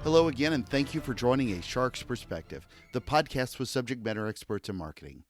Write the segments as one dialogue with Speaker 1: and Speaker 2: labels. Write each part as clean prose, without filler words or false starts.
Speaker 1: Hello again, and thank you for joining A Shark's Perspective, the podcast with subject matter experts in marketing.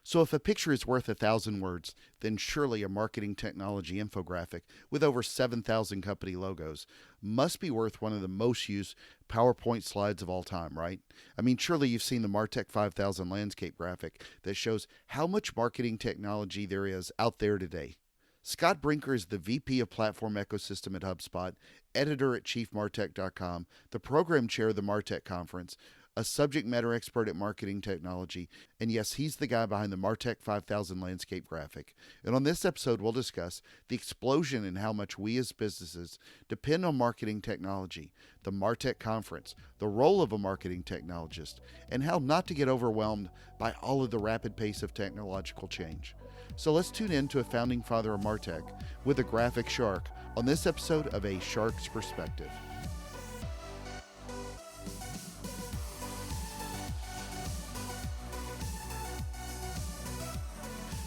Speaker 1: So if a picture is worth 1,000 words, then surely a marketing technology infographic with over 7,000 company logos must be worth one of the most used PowerPoint slides of all time, right? I mean, surely you've seen the MarTech 5000 landscape graphic that shows how much marketing technology there is out there today. Scott Brinker is the VP of Platform Ecosystem at HubSpot, editor at chiefmartech.com, the program chair of the MarTech Conference, a subject matter expert at marketing technology, and yes, he's the guy behind the MarTech 5000 landscape graphic. And on this episode, we'll discuss the explosion in how much we as businesses depend on marketing technology, the MarTech Conference, the role of a marketing technologist, and how not to get overwhelmed by all of the rapid pace of technological change. So let's tune in to a founding father of MarTech with a graphic shark on this episode of A Shark's Perspective.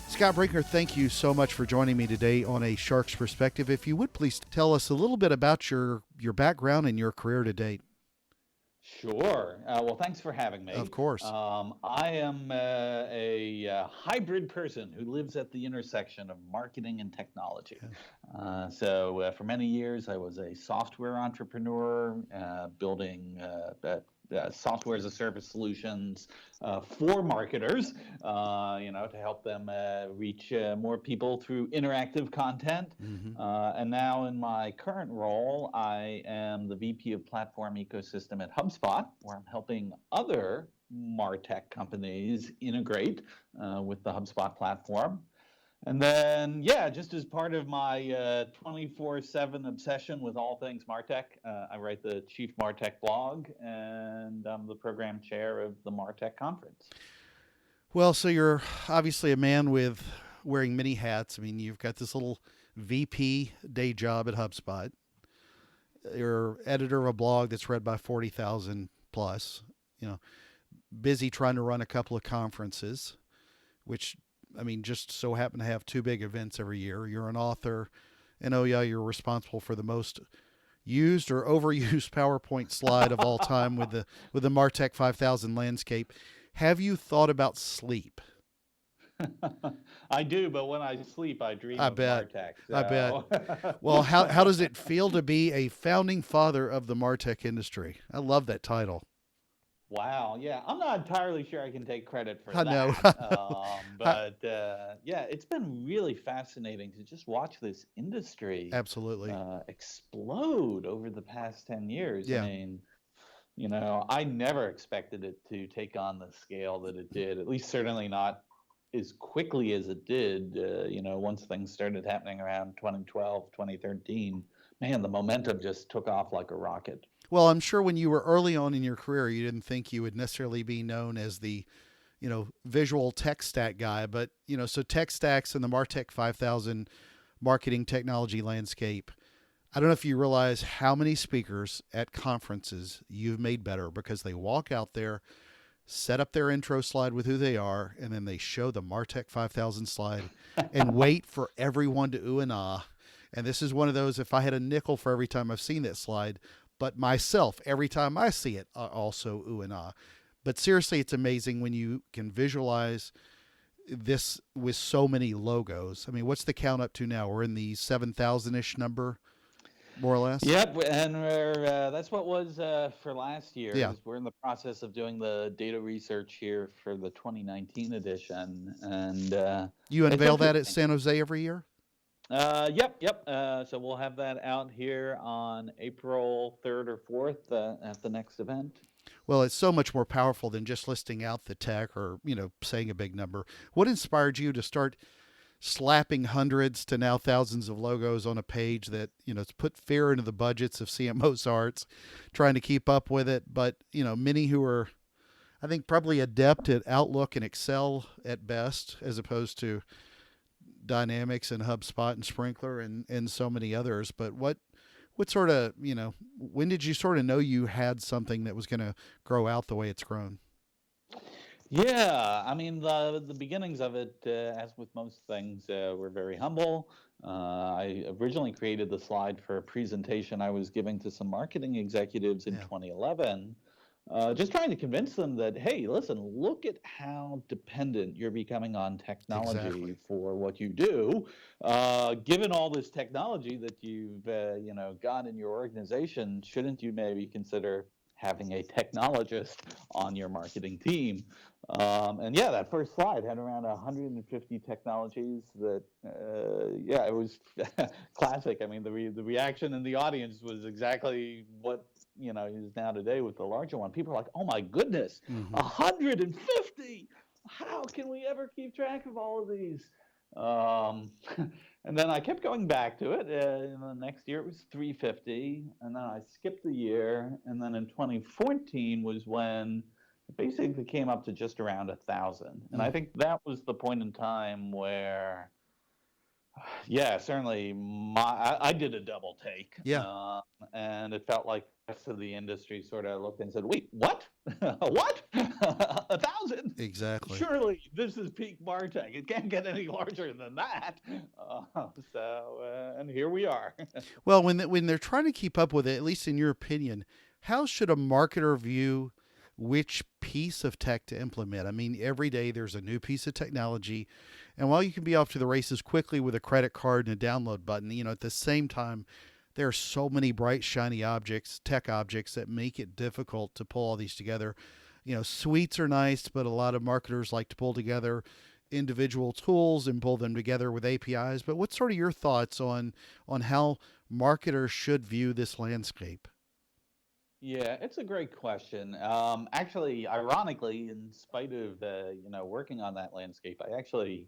Speaker 1: Scott Brinker, thank you so much for joining me today on A Shark's Perspective. If you would please tell us a little bit about your background and your career to date.
Speaker 2: Sure. Well, thanks for having me.
Speaker 1: Of course.
Speaker 2: I am a hybrid person who lives at the intersection of marketing and technology. So for many years, I was a software entrepreneur, building software as a service solutions for marketers, to help them reach more people through interactive content. And now in my current role, I am the VP of Platform Ecosystem at HubSpot, where I'm helping other MarTech companies integrate with the HubSpot platform. And then, just as part of my 24/7 obsession with all things MarTech, I write the Chief MarTech blog, and I'm the program chair of the MarTech Conference.
Speaker 1: Well, so you're obviously a man with wearing many hats. I mean, you've got this little VP day job at HubSpot. You're editor of a blog that's read by 40,000 plus, busy trying to run a couple of conferences, which just so happen to have two big events every year. You're an author, and you're responsible for the most used or overused PowerPoint slide of all time with the MarTech 5000 landscape. Have you thought about sleep?
Speaker 2: I do, but when I sleep, I dream of MarTech. So.
Speaker 1: I bet. Well, how does it feel to be a founding father of the MarTech industry? I love that title.
Speaker 2: Wow. Yeah. I'm not entirely sure I can take credit for that.
Speaker 1: But
Speaker 2: it's been really fascinating to just watch this industry
Speaker 1: absolutely
Speaker 2: explode over the past 10 years.
Speaker 1: Yeah.
Speaker 2: I mean, I never expected it to take on the scale that it did, at least certainly not as quickly as it did, once things started happening around 2012, 2013. Man, the momentum just took off like a rocket.
Speaker 1: Well, I'm sure when you were early on in your career, you didn't think you would necessarily be known as the, visual tech stack guy. But, so tech stacks and the MarTech 5000 marketing technology landscape. I don't know if you realize how many speakers at conferences you've made better because they walk out there, set up their intro slide with who they are, and then they show the MarTech 5000 slide and wait for everyone to ooh and ah. And this is one of those, if I had a nickel for every time I've seen that slide, but myself, every time I see it, I also ooh and ah. But seriously, it's amazing when you can visualize this with so many logos. I mean, what's the count up to now? We're in the 7,000-ish number, more or less?
Speaker 2: Yep, and that's what was for last year.
Speaker 1: Yeah.
Speaker 2: We're in the process of doing the data research here for the 2019 edition. And
Speaker 1: you unveil that at San Jose every year?
Speaker 2: Yep. So we'll have that out here on April 3rd or 4th at the next event.
Speaker 1: Well, it's so much more powerful than just listing out the tech or, saying a big number. What inspired you to start slapping hundreds to now thousands of logos on a page that, it's put fear into the budgets of CMOs arts, trying to keep up with it. But, many who are, I think, probably adept at Outlook and Excel at best, as opposed to Dynamics and HubSpot and Sprinkler and so many others. But what sort of, when did you sort of know you had something that was going to grow out the way it's grown?
Speaker 2: Yeah, I mean, the beginnings of it, as with most things, were very humble. I originally created the slide for a presentation I was giving to some marketing executives in
Speaker 1: Yeah.
Speaker 2: 2011, just trying to convince them that, hey, listen, look at how dependent you're becoming on technology
Speaker 1: Exactly.
Speaker 2: for what you do. Given all this technology that you've got in your organization, shouldn't you maybe consider having a technologist on your marketing team? And yeah, that first slide had around 150 technologies that, yeah, it was classic. I mean, the reaction in the audience was exactly what, is now today with the larger one. People are like, oh my goodness,
Speaker 1: Hmm.
Speaker 2: 150! How can we ever keep track of all of these? Um, and then I kept going back to it. And the next year it was 350. And then I skipped the year. And then in 2014 was when it basically came up to just around 1,000. And I think that was the point in time where, yeah, certainly I did a double take,
Speaker 1: Yeah.
Speaker 2: and it felt like the rest of the industry sort of looked and said, "Wait, what? What? 1,000?
Speaker 1: Exactly.
Speaker 2: Surely this is peak MarTech. It can't get any larger than that." And here we are.
Speaker 1: Well, when they're trying to keep up with it, at least in your opinion, how should a marketer view which piece of tech to implement? I mean, every day there's a new piece of technology, and while you can be off to the races quickly with a credit card and a download button, at the same time, there are so many bright, shiny objects, tech objects, that make it difficult to pull all these together. Suites are nice, but a lot of marketers like to pull together individual tools and pull them together with APIs. But what's sort of your thoughts on how marketers should view this landscape?
Speaker 2: Yeah, it's a great question. Actually, ironically, in spite of working on that landscape, I actually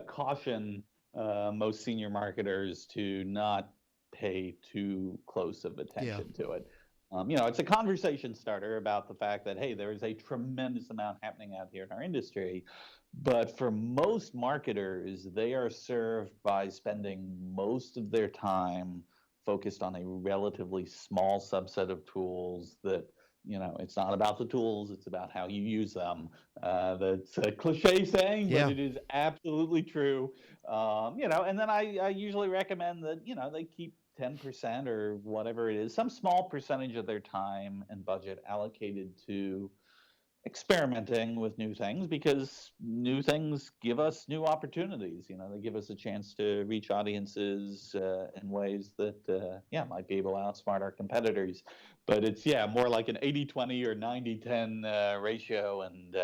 Speaker 2: caution most senior marketers to not pay too close of
Speaker 1: Yeah.
Speaker 2: attention to it. It's a conversation starter about the fact that, hey, there is a tremendous amount happening out here in our industry. But for most marketers, they are served by spending most of their time focused on a relatively small subset of tools that, it's not about the tools, it's about how you use them. That's a cliche saying, but
Speaker 1: Yeah.
Speaker 2: it is absolutely true. And then I usually recommend that, they keep 10% or whatever it is, some small percentage of their time and budget allocated to experimenting with new things, because new things give us new opportunities. They give us a chance to reach audiences in ways that, yeah, might be able to outsmart our competitors. But it's, yeah, more like an 80-20 or 90-10 ratio. And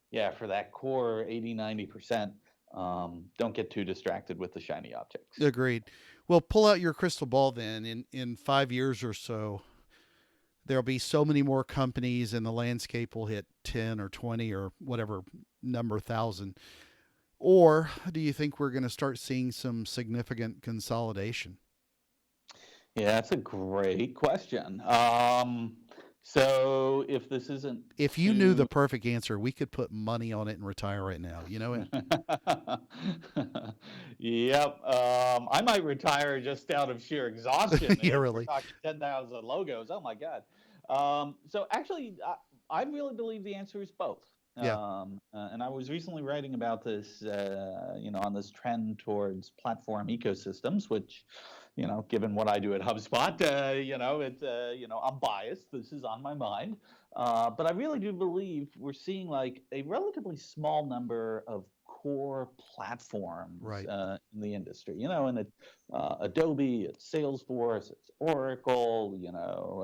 Speaker 2: yeah, for that core 80-90%, don't get too distracted with the shiny objects.
Speaker 1: Agreed. Well, pull out your crystal ball then. In 5 years or so, there'll be so many more companies, and the landscape will hit 10 or 20 or whatever number thousand. Or do you think we're going to start seeing some significant consolidation?
Speaker 2: Yeah, that's a great question. So if this isn't
Speaker 1: If you knew the
Speaker 2: too
Speaker 1: perfect answer, we could put money on it and retire right now. You know it?
Speaker 2: Yep. I might retire just out of sheer exhaustion
Speaker 1: Yeah,
Speaker 2: if we're
Speaker 1: really.
Speaker 2: talking 10,000 logos. Oh my God. So actually, I really believe the answer is both.
Speaker 1: Yeah.
Speaker 2: And I was recently writing about this, on this trend towards platform ecosystems, which, given what I do at HubSpot, I'm biased. This is on my mind. But I really do believe we're seeing like a relatively small number of core platforms
Speaker 1: Right.
Speaker 2: in the industry. And Adobe, it's Salesforce, it's Oracle,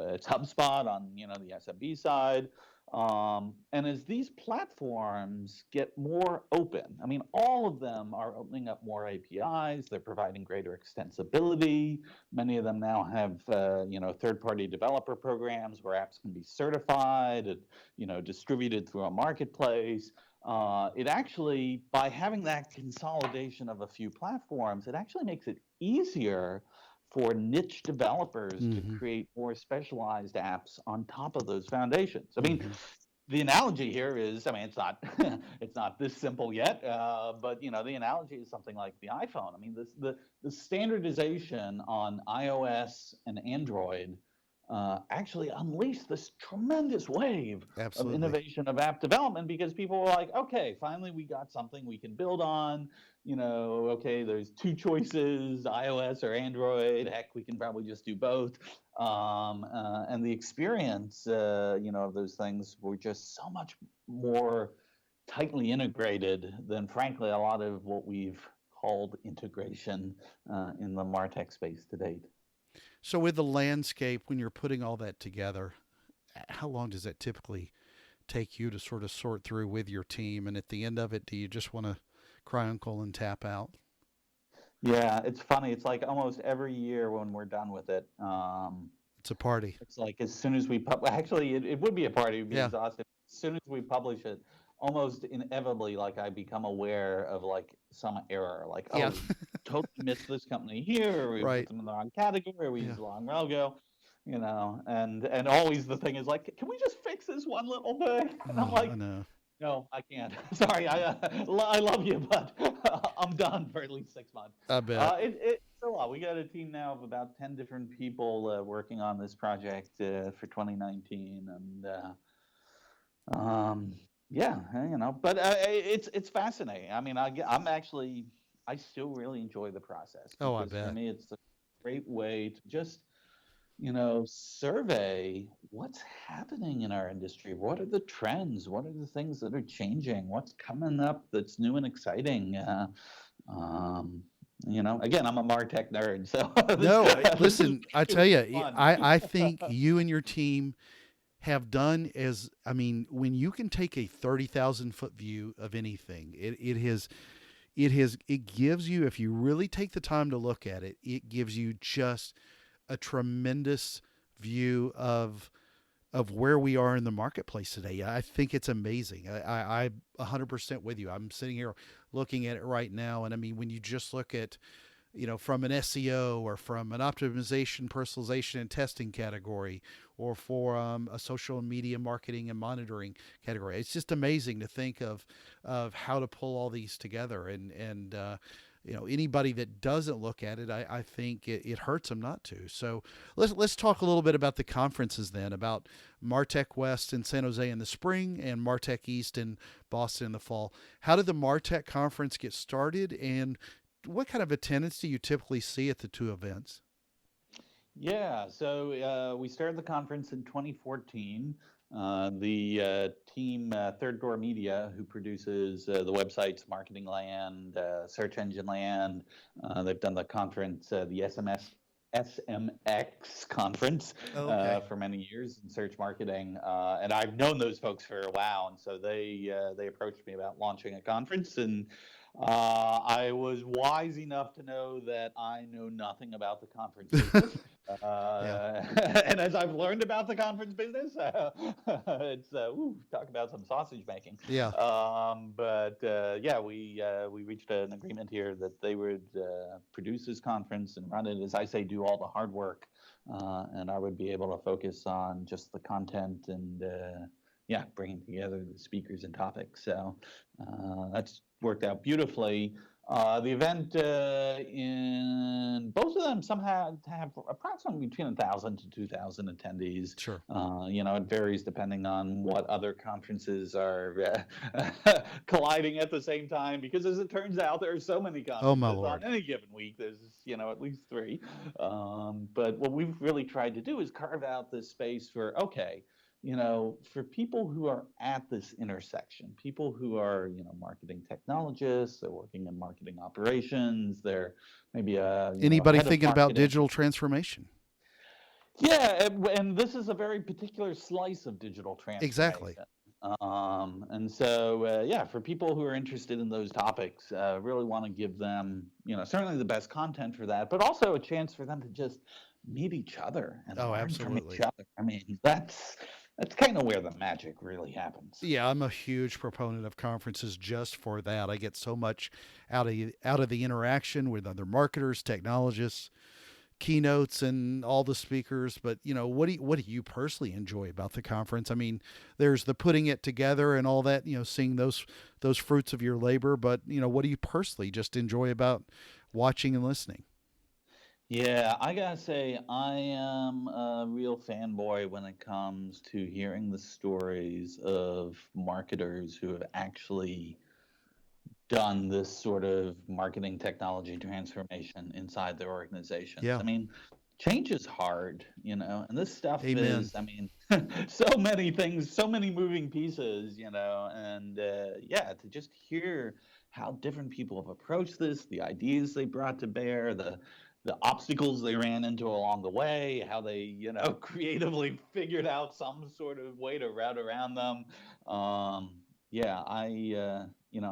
Speaker 2: it's HubSpot on the SMB side. And as these platforms get more open, I mean, all of them are opening up more APIs. They're providing greater extensibility. Many of them now have, third-party developer programs where apps can be certified and, distributed through a marketplace. It actually, by having that consolidation of a few platforms, it actually makes it easier for niche developers to
Speaker 1: Mm-hmm.
Speaker 2: create more specialized apps on top of those foundations. I mean,
Speaker 1: Mm-hmm.
Speaker 2: the analogy here is, I mean, it's not it's not this simple yet, but the analogy is something like the iPhone. I mean, the standardization on iOS and Android actually unleashed this tremendous wave of
Speaker 1: Absolutely.
Speaker 2: innovation of app development, because people were like, okay, finally we got something we can build on. Okay, there's two choices, iOS or Android. Heck, we can probably just do both. And the experience, of those things were just so much more tightly integrated than, frankly, a lot of what we've called integration in the MarTech space to date.
Speaker 1: So with the landscape, when you're putting all that together, how long does that typically take you to sort of sort through with your team? And at the end of it, do you just want to cry uncle and tap out?
Speaker 2: Yeah, it's funny. It's like almost every year when we're done with it,
Speaker 1: It's a party.
Speaker 2: it's like as soon as we actually, it would be a party, it would be
Speaker 1: Yeah.
Speaker 2: exhausting. As soon as we publish it, almost inevitably, like I become aware of like some error, like,
Speaker 1: Yeah.
Speaker 2: oh, we totally missed this company here, or we put
Speaker 1: Right.
Speaker 2: them in the wrong category, or we
Speaker 1: Yeah.
Speaker 2: used the wrong logo, and always the thing is like, can we just fix this one little thing? And I'm
Speaker 1: Oh, I
Speaker 2: like,
Speaker 1: know.
Speaker 2: no, I can't. Sorry, I love you, but I'm done for at least 6 months.
Speaker 1: I bet.
Speaker 2: It's a lot. We got a team now of about 10 different people working on this project for 2019, and yeah, but it's fascinating. I mean, I still really enjoy the process,
Speaker 1: Oh, I
Speaker 2: because for
Speaker 1: bet.
Speaker 2: me, it's a great way to just survey what's happening in our industry. What are the trends? What are the things that are changing? What's coming up that's new and exciting? Again, I'm a MarTech nerd, so
Speaker 1: No,
Speaker 2: this is
Speaker 1: listen, I tell
Speaker 2: really
Speaker 1: you,
Speaker 2: fun.
Speaker 1: I think you and your team have done as, I mean, when you can take a 30,000 foot view of anything, it gives you, if you really take the time to look at it, it gives you just a tremendous view of where we are in the marketplace today. I think it's amazing. I 100% with you. I'm sitting here looking at it right now, and I mean, when you just look at, from an SEO or from an optimization, personalization, and testing category, or for a social media marketing and monitoring category, it's just amazing to think of how to pull all these together. And anybody that doesn't look at it, I think it hurts them not to. So let's talk a little bit about the conferences then, about MarTech West in San Jose in the spring and MarTech East in Boston in the fall. How did the MarTech Conference get started, and what kind of attendance do you typically see at the two events?
Speaker 2: Yeah, so we started the conference in 2014. The team, Third Door Media, who produces the websites Marketing Land, Search Engine Land, they've done the conference, the SMX conference
Speaker 1: Okay.
Speaker 2: for many years in search marketing, and I've known those folks for a while, and so they approached me about launching a conference, and I was wise enough to know that I know nothing about the conference business.
Speaker 1: Yeah.
Speaker 2: And as I've learned about the conference business, it's talk about some sausage making.
Speaker 1: Yeah.
Speaker 2: But yeah, we reached an agreement here that they would produce this conference and run it, as I say, do all the hard work, and I would be able to focus on just the content and yeah, bringing together the speakers and topics. So that's worked out beautifully. The event in both of them somehow have approximately between 1,000 to 2,000 attendees.
Speaker 1: Sure.
Speaker 2: It varies depending on what other conferences are colliding at the same time. Because as it turns out, there are so many
Speaker 1: Oh my
Speaker 2: conferences on
Speaker 1: Lord.
Speaker 2: any given week. There's at least three. But what we've really tried to do is carve out this space for for people who are at this intersection, people who are, marketing technologists, they're working in marketing operations, they're maybe a
Speaker 1: Anybody
Speaker 2: head of
Speaker 1: thinking about
Speaker 2: marketing.
Speaker 1: digital transformation?
Speaker 2: Yeah, and this is a very particular slice of digital
Speaker 1: Exactly.
Speaker 2: transformation. And so, yeah, for people who are interested in those topics, really want to give them, certainly the best content for that, but also a chance for them to just meet each other and
Speaker 1: Oh,
Speaker 2: learn from each
Speaker 1: absolutely.
Speaker 2: other. I mean, that's kind of where the magic really happens.
Speaker 1: Yeah, I'm a huge proponent of conferences just for that. I get so much out of the interaction with other marketers, technologists, keynotes, and all the speakers. But what do you personally enjoy about the conference? I mean, there's the putting it together and all that. Seeing those fruits of your labor. But what do you personally just enjoy about watching and listening?
Speaker 2: Yeah, I gotta say, I am a real fanboy when it comes to hearing the stories of marketers who have actually done this sort of marketing technology transformation inside their organizations.
Speaker 1: Yeah.
Speaker 2: I mean, change is hard, and this stuff
Speaker 1: Amen.
Speaker 2: is, I mean, so many things, so many moving pieces, and yeah, to just hear how different people have approached this, the ideas they brought to bear, the obstacles they ran into along the way, how they, creatively figured out some sort of way to route around them. Um, yeah, I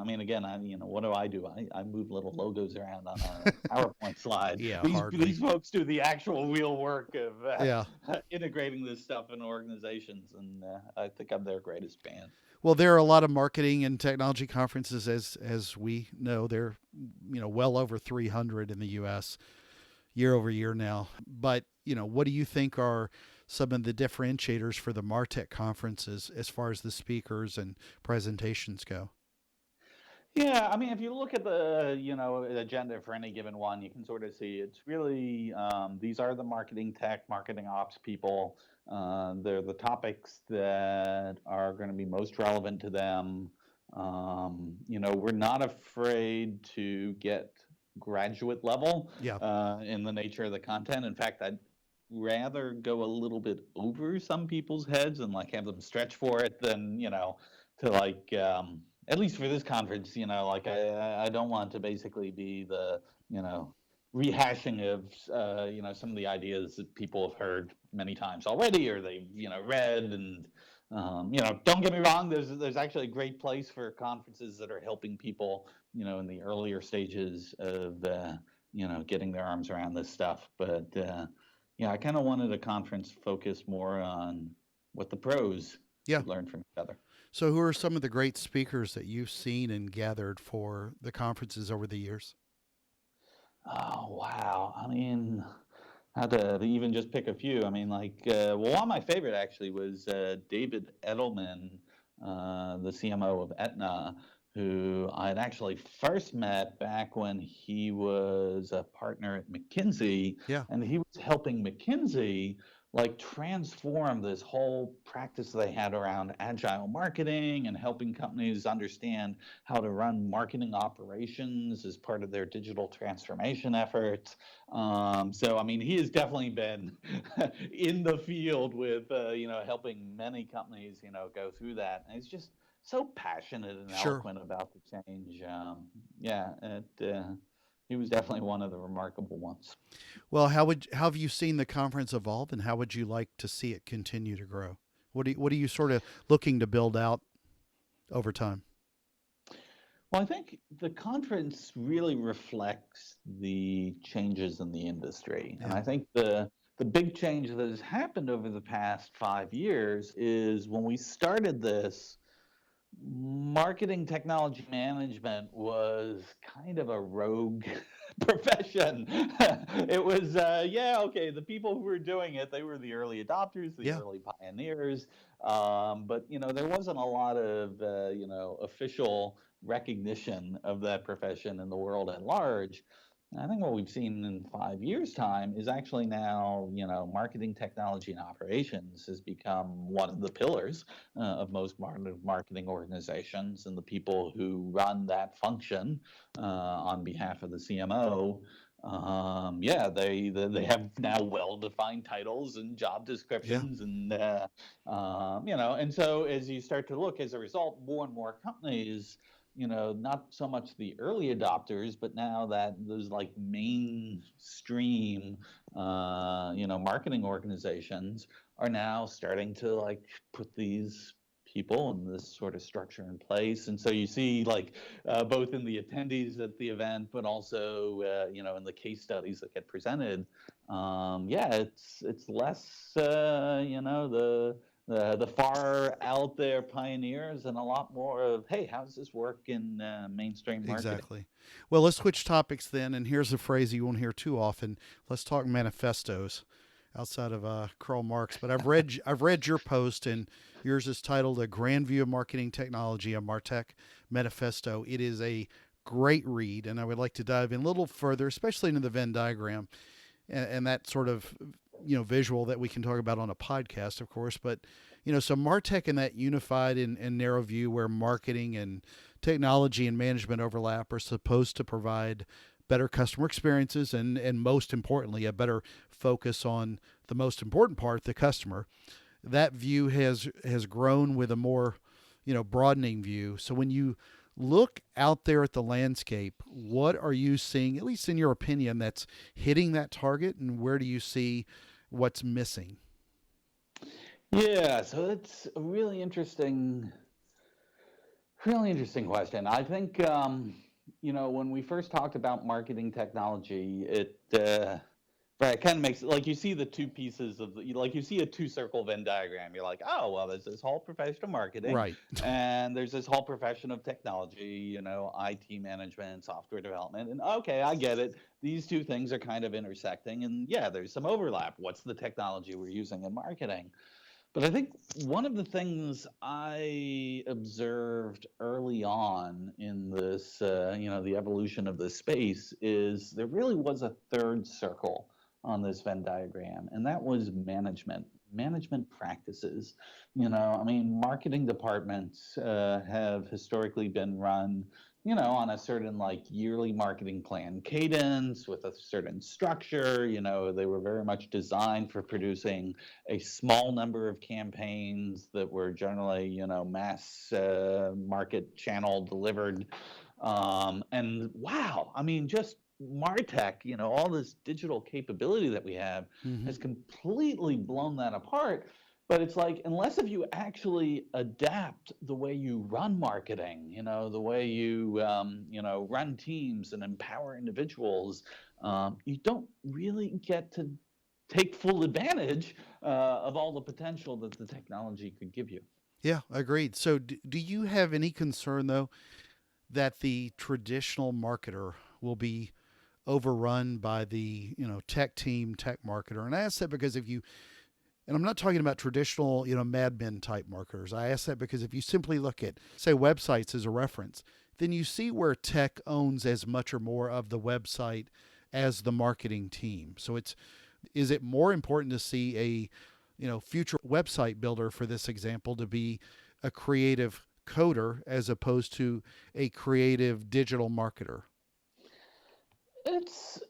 Speaker 2: mean, again, what do? I move little logos around on a PowerPoint slide.
Speaker 1: Yeah,
Speaker 2: These
Speaker 1: hardly.
Speaker 2: folks do the actual real work of
Speaker 1: Yeah.
Speaker 2: integrating this stuff in organizations, and I think I'm their greatest fan.
Speaker 1: Well, there are a lot of marketing and technology conferences, as we know. There, well over 300 in the U.S. year over year now. But what do you think are some of the differentiators for the MarTech conferences as far as the speakers and presentations go?
Speaker 2: Yeah, I mean, if you look at the agenda for any given one, you can sort of see it's really these are the marketing tech, marketing ops people. They're the topics that are going to be most relevant to them. We're not afraid to get graduate level
Speaker 1: Yeah,
Speaker 2: in the nature of the content. In fact, I'd rather go a little bit over some people's heads and like have them stretch for it than to like. At least for this conference, like I don't want to basically be the, you know, rehashing of, some of the ideas that people have heard many times already or they've, read. And, don't get me wrong, there's actually a great place for conferences that are helping people, in the earlier stages of, getting their arms around this stuff. But, yeah, I kind of wanted a conference focused more on what the pros
Speaker 1: yeah.
Speaker 2: could learn from each other.
Speaker 1: So, who are some of the great speakers that you've seen and gathered for the conferences over the years?
Speaker 2: Oh, wow. I mean, how to even just pick a few. I mean, like, well, one of my favorite actually was David Edelman, the CMO of Aetna, who I'd actually first met back when he was a partner at McKinsey,
Speaker 1: Yeah,
Speaker 2: and he was helping McKinsey like transform this whole practice they had around agile marketing and helping companies understand how to run marketing operations as part of their digital transformation efforts. So, I mean, he has definitely been in the field with, helping many companies, go through that. And he's just so passionate and
Speaker 1: sure.
Speaker 2: eloquent about the change. Yeah, he was definitely one of the remarkable ones.
Speaker 1: Well, how have you seen the conference evolve, and how would you like to see it continue to grow? What are you sort of looking to build out over time?
Speaker 2: Well, I think the conference really reflects the changes in the industry. And
Speaker 1: Yeah,
Speaker 2: I think the big change that has happened over the past 5 years is when we started this, marketing technology management was kind of a rogue profession. It was, yeah, okay, the people who were doing it, they were the early adopters, the
Speaker 1: yeah,
Speaker 2: early pioneers. But, there wasn't a lot of, official recognition of that profession in the world at large. And I think what we've seen in 5 years' time is actually now, marketing technology and operations has become one of the pillars of most marketing organizations, and the people who run that function on behalf of the CMO. Yeah, they have now well-defined titles and job
Speaker 1: yeah,
Speaker 2: descriptions, and and so as you start to look, as a result, more and more companies, not so much the early adopters, but now that those like mainstream, marketing organizations are now starting to like put these people and this sort of structure in place. And so you see like both in the attendees at the event, but also, in the case studies that get presented. Yeah, it's less, the far out there pioneers and a lot more of, hey, how does this work in mainstream marketing?
Speaker 1: exactly. Well, let's switch topics then. And here's a phrase you won't hear too often. Let's talk manifestos outside of Karl Marx. But I've read your post, and yours is titled "A Grand View of Marketing Technology: A MarTech Manifesto." It is a great read, and I would like to dive in a little further, especially into the Venn diagram. and that sort of visual that we can talk about on a podcast, of course. But so MarTech in that unified and narrow view where marketing and technology and management overlap are supposed to provide better customer experiences and most importantly a better focus on the most important part, the customer. That view has grown with a more broadening view. So when you look out there at the landscape, what are you seeing, at least in your opinion, that's hitting that target, and where do you see what's missing?
Speaker 2: Yeah, so it's a really interesting question. I think when we first talked about marketing technology, it kind of makes like you see the two pieces of like you see a two-circle Venn diagram. You're like, oh well, there's this whole profession of marketing,
Speaker 1: Right.
Speaker 2: and there's this whole profession of technology, IT management, software development, and okay, I get it. These two things are kind of intersecting, and yeah, there's some overlap. What's the technology we're using in marketing? But I think one of the things I observed early on in this, the evolution of this space is there really was a third circle on this Venn diagram, and that was management practices. Marketing departments have historically been run on a certain like yearly marketing plan cadence with a certain structure. They were very much designed for producing a small number of campaigns that were generally, mass market channel delivered. And wow, just MarTech, all this digital capability that we have
Speaker 1: Mm-hmm.
Speaker 2: has completely blown that apart. But it's like, unless if you actually adapt the way you run marketing, the way you, run teams and empower individuals, you don't really get to take full advantage of all the potential that the technology could give you.
Speaker 1: Yeah, agreed. So do you have any concern though that the traditional marketer will be overrun by the tech team, tech marketer? And I ask that because if you, and I'm not talking about traditional Mad Men type marketers. I ask that because if you simply look at say websites as a reference, then you see where tech owns as much or more of the website as the marketing team. So is it more important to see a future website builder, for this example, to be a creative coder as opposed to a creative digital marketer?
Speaker 2: It's,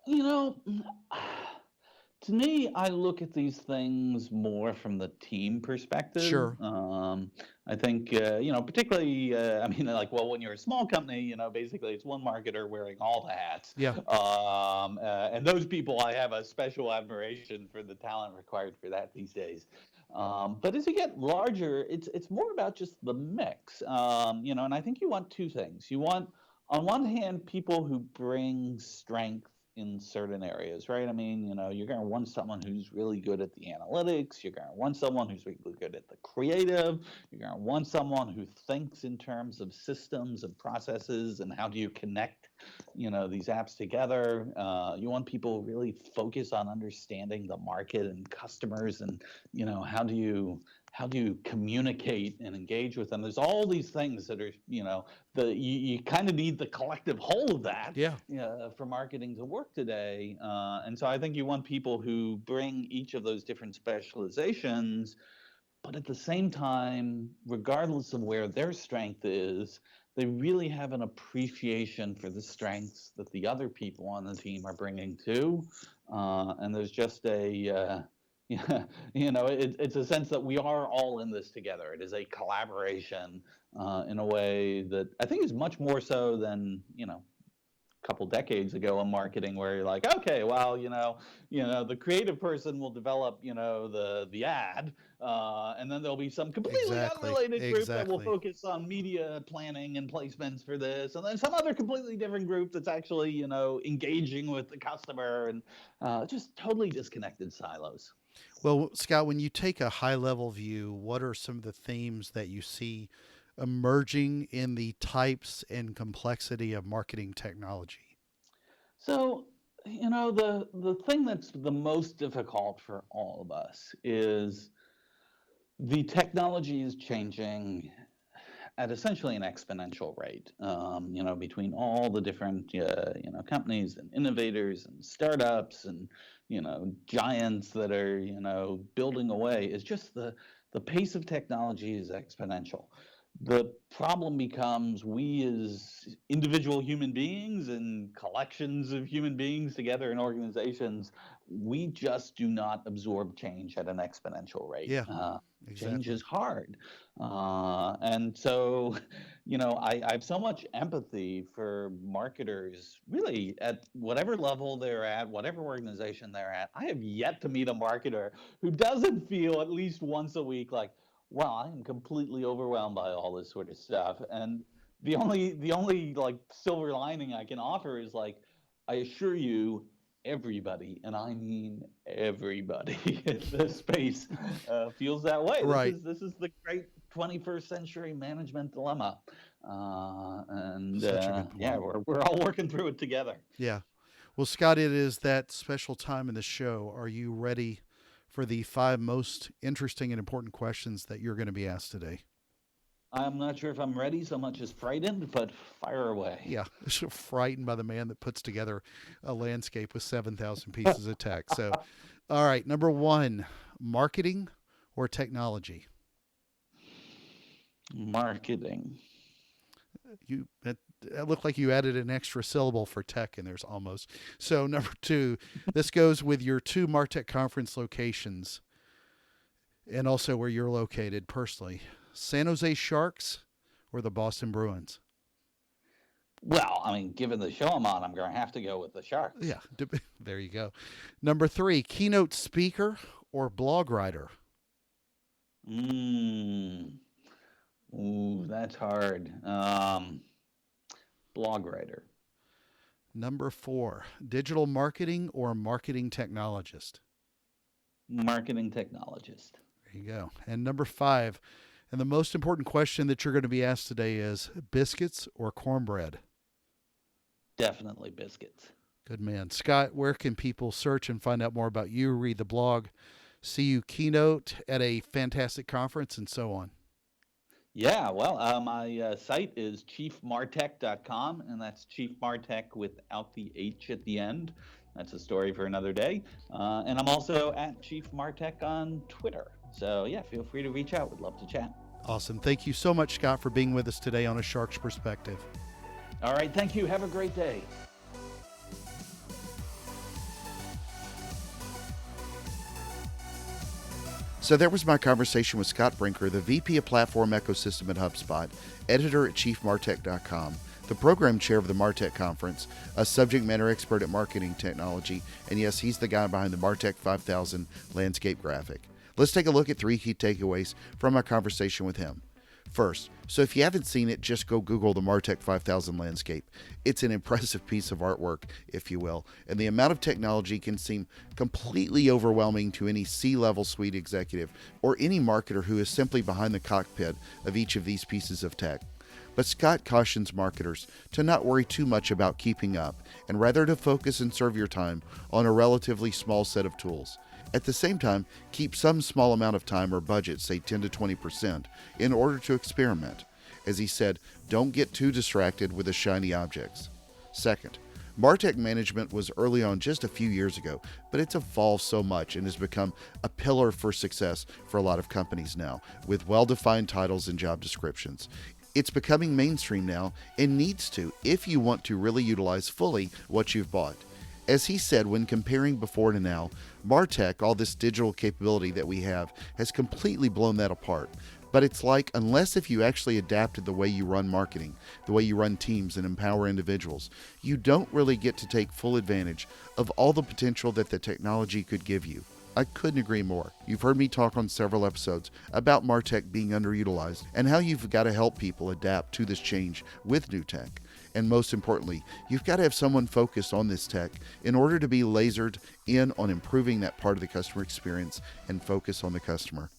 Speaker 2: you know, to me, I look at these things more from the team perspective.
Speaker 1: Sure.
Speaker 2: I think, particularly, like, well, when you're a small company, basically it's one marketer wearing all the hats.
Speaker 1: Yeah.
Speaker 2: And those people, I have a special admiration for the talent required for that these days. But as you get larger, it's more about just the mix. And I think you want two things. You want, on one hand, people who bring strength in certain areas, right? You're going to want someone who's really good at the analytics. You're going to want someone who's really good at the creative. You're going to want someone who thinks in terms of systems and processes and how do you connect, these apps together. You want people who really focus on understanding the market and customers and, how do you communicate and engage with them? There's all these things that are, you kind of need the collective whole of that for marketing to work today. And so I think you want people who bring each of those different specializations, but at the same time, regardless of where their strength is, they really have an appreciation for the strengths that the other people on the team are bringing too. And there's just yeah, it's a sense that we are all in this together. It is a collaboration in a way that I think is much more so than, a couple decades ago in marketing, where you're like, okay, well, the creative person will develop, the ad, and then there'll be some completely unrelated group that will focus on media planning and placements for this, and then some other completely different group that's actually, engaging with the customer, and just totally disconnected silos.
Speaker 1: Well, Scott, when you take a high level view, what are some of the themes that you see emerging in the types and complexity of marketing technology?
Speaker 2: So, the thing that's the most difficult for all of us is the technology is changing at essentially an exponential rate, between all the different, companies and innovators and startups and, giants that are, building away. It's just the pace of technology is exponential. The problem becomes we as individual human beings and collections of human beings together in organizations, we just do not absorb change at an exponential rate.
Speaker 1: Yeah,
Speaker 2: Change
Speaker 1: exactly.
Speaker 2: is hard. And so, I have so much empathy for marketers, really, at whatever level they're at, whatever organization they're at. I have yet to meet a marketer who doesn't feel at least once a week like, wow, I am completely overwhelmed by all this sort of stuff. And the only like silver lining I can offer is like, I assure you, everybody, and I mean everybody in this space feels that way.
Speaker 1: Right.
Speaker 2: This is the great 21st century management dilemma. And
Speaker 1: Such a good point.
Speaker 2: yeah, we're all working through it together.
Speaker 1: Yeah. Well, Scott, it is that special time in the show. Are you ready for the 5 most interesting and important questions that you're going to be asked today?
Speaker 2: I'm not sure if I'm ready so much as frightened, but fire away.
Speaker 1: Yeah, so frightened by the man that puts together a landscape with 7,000 pieces of text. So, all right, number 1, marketing or technology?
Speaker 2: Marketing.
Speaker 1: It looked like you added an extra syllable for tech in there's almost. So number 2, this goes with your 2 MarTech Conference locations and also where you're located personally. San Jose Sharks or the Boston Bruins?
Speaker 2: Well, I mean, given the show I'm on, I'm going to have to go with the Sharks.
Speaker 1: Yeah, there you go. Number 3, keynote speaker or blog writer?
Speaker 2: Ooh, that's hard. Blog writer.
Speaker 1: Number 4, digital marketing or marketing technologist?
Speaker 2: Marketing technologist.
Speaker 1: There you go. And number 5, and the most important question that you're going to be asked today is biscuits or cornbread?
Speaker 2: Definitely biscuits.
Speaker 1: Good man. Scott, where can people search and find out more about you, read the blog, see you keynote at a fantastic conference, and so on?
Speaker 2: Yeah, well, my site is chiefmartech.com, and that's Chief Martech without the H at the end. That's a story for another day. And I'm also at Chief Martech on Twitter. So, yeah, feel free to reach out. We'd love to chat.
Speaker 1: Awesome. Thank you so much, Scott, for being with us today on A Shark's Perspective.
Speaker 2: All right, thank you. Have a great day.
Speaker 1: So there was my conversation with Scott Brinker, the VP of Platform Ecosystem at HubSpot, editor at chiefmartech.com, the program chair of the MarTech Conference, a subject matter expert at marketing technology, and yes, he's the guy behind the MarTech 5000 landscape graphic. Let's take a look at 3 key takeaways from my conversation with him. First, so if you haven't seen it, just go Google the MarTech 5000 landscape. It's an impressive piece of artwork, if you will, and the amount of technology can seem completely overwhelming to any C-level suite executive or any marketer who is simply behind the cockpit of each of these pieces of tech. But Scott cautions marketers to not worry too much about keeping up, and rather to focus and serve your time on a relatively small set of tools. At the same time, keep some small amount of time or budget, say 10 to 20%, in order to experiment. As he said, don't get too distracted with the shiny objects. Second, MarTech management was early on just a few years ago, but it's evolved so much and has become a pillar for success for a lot of companies now, with well-defined titles and job descriptions. It's becoming mainstream now and needs to if you want to really utilize fully what you've bought. As he said, when comparing before to now, MarTech, all this digital capability that we have, has completely blown that apart. But it's like, unless if you actually adapted the way you run marketing, the way you run teams and empower individuals, you don't really get to take full advantage of all the potential that the technology could give you. I couldn't agree more. You've heard me talk on several episodes about MarTech being underutilized and how you've got to help people adapt to this change with new tech. And most importantly, you've got to have someone focused on this tech in order to be lasered in on improving that part of the customer experience and focus on the customer.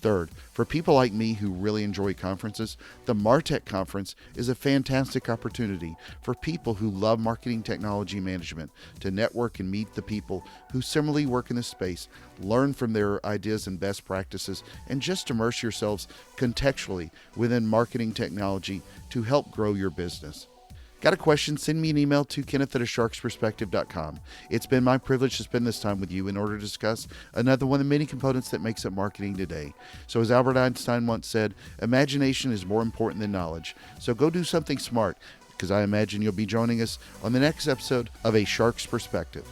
Speaker 1: Third, for people like me who really enjoy conferences, the MarTech Conference is a fantastic opportunity for people who love marketing technology management to network and meet the people who similarly work in this space, learn from their ideas and best practices, and just immerse yourselves contextually within marketing technology to help grow your business. Got a question? Send me an email to kenneth@asharksperspective.com. It's been my privilege to spend this time with you in order to discuss another one of the many components that makes up marketing today. So as Albert Einstein once said, imagination is more important than knowledge. So go do something smart, because I imagine you'll be joining us on the next episode of A Shark's Perspective.